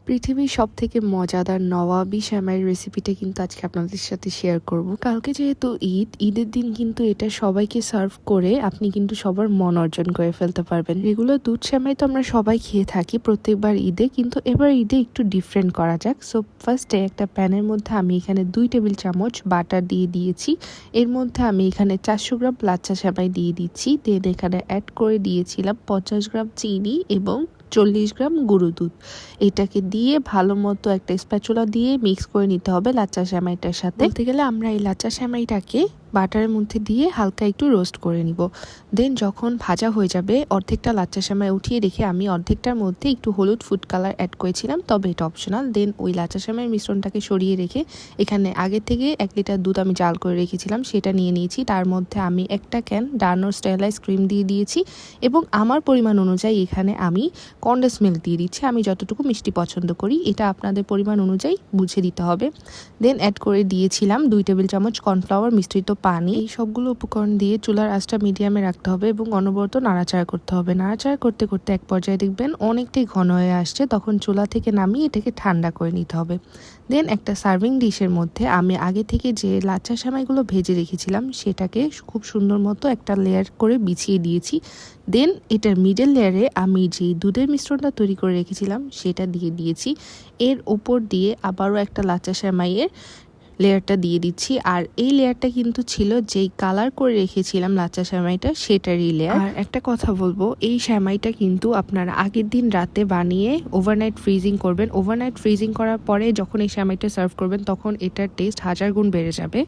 পৃথিবীর সবথেকে মজাদার নবাবী সেমাইয়ের রেসিপিটা কিন্তু আজকে আপনাদের সাথে শেয়ার করব। কালকে যেহেতু ঈদের দিন কিন্তু এটা সবাইকে সার্ভ করে আপনি কিন্তু সবার মন অর্জন করে ফেলতে পারবেন। রেগুলার দুধ সেমাই তো আমরা সবাই খেয়ে থাকি প্রত্যেকবার ঈদে, কিন্তু এবার ঈদে একটু ডিফারেন্ট করা যাক। সো ফার্স্টে একটা প্যানের মধ্যে আমি এখানে 2 টেবিল চামচ বাটার দিয়ে দিয়েছি। এর মধ্যে আমি এখানে 400 গ্রাম লাচ্ছা সেমাই দিয়ে দিচ্ছি। দেন এখানে অ্যাড করে দিয়েছিলাম 50 গ্রাম চিনি এবং 40 গ্রাম গুঁড়ো দুধ। এটাকে দিয়ে ভালো মতো একটা স্প্যাচুলা দিয়ে মিক্স করে নিতে হবে লাচ্চা সেমাইটার সাথে। বলতে গেলে আমরা এই লাচ্চা সেমাইটাকে বাটারের মধ্যে দিয়ে হালকা একটু রোস্ট করে নিব। দেন যখন ভাজা হয়ে যাবে অর্ধেকটা লাচ্চা সেমাই উঠিয়ে রেখে আমি অর্ধেকটার মধ্যে একটু হলুদ ফুড কালার অ্যাড করেছিলাম, তবে এটা অপশনাল। দেন ওই লাচ্চা সেমাইয়ের মিশ্রণটাকে সরিয়ে রেখে এখানে আগে থেকে 1 লিটার দুধ আমি জাল করে রেখেছিলাম, সেটা নিয়ে নিয়েছি। তার মধ্যে আমি একটা ক্যান ডানোর স্টেরিলাইজ ক্রিম দিয়ে দিয়েছি এবং আমার পরিমাণ অনুযায়ী এখানে আমি কনডেন্স মিল্ক দিয়ে দিচ্ছি। আমি যতটুকু মিষ্টি পছন্দ করি এটা আপনাদের পরিমাণ অনুযায়ী বুঝে দিতে হবে। দেন অ্যাড করে দিয়েছিলাম 2 টেবিল চামচ কর্নফ্লাওয়ার মিশ্রিত পানি। এই সবগুলো উপকরণ দিয়ে চুলার আঁচটা মিডিয়ামে রাখতে হবে এবং অনবরত নাড়াচাড়া করতে হবে। নাড়াচাড়া করতে করতে এক পর্যায়ে দেখবেন অনেকটাই ঘন হয়ে আসছে, তখন চুলা থেকে নামিয়ে এটাকে ঠান্ডা করে নিতে হবে। দেন একটা সার্ভিং ডিশের মধ্যে আমি আগে থেকে যে লাচ্চা সেমাইগুলো ভেজে রেখেছিলাম সেটাকে খুব সুন্দর মতো একটা লেয়ার করে বিছিয়ে দিয়েছি। দেন এটার মিডল লেয়ারে আমি যে দুধের মিশ্রণটা তৈরি করে রেখেছিলাম সেটা দিয়ে দিয়েছি। এর উপর দিয়ে আবারও একটা লাচ্চা সেমাইয়ের লেয়ারটা দিয়ে দিচ্ছি। আর এই লেয়ারটা কিন্তু ছিল যেই কালার করে রেখেছিলাম লাচ্চা সেমাইটা সেটারই লেয়ার। আর একটা কথা বলবো, এই সেমাইটা কিন্তু আপনারা আগের দিন রাতে বানিয়ে ওভারনাইট ফ্রিজিং করবেন। ওভারনাইট ফ্রিজিং করার পরে যখন এই সেমাইটা সার্ভ করবেন তখন এটার টেস্ট 1000 গুণ বেড়ে যাবে।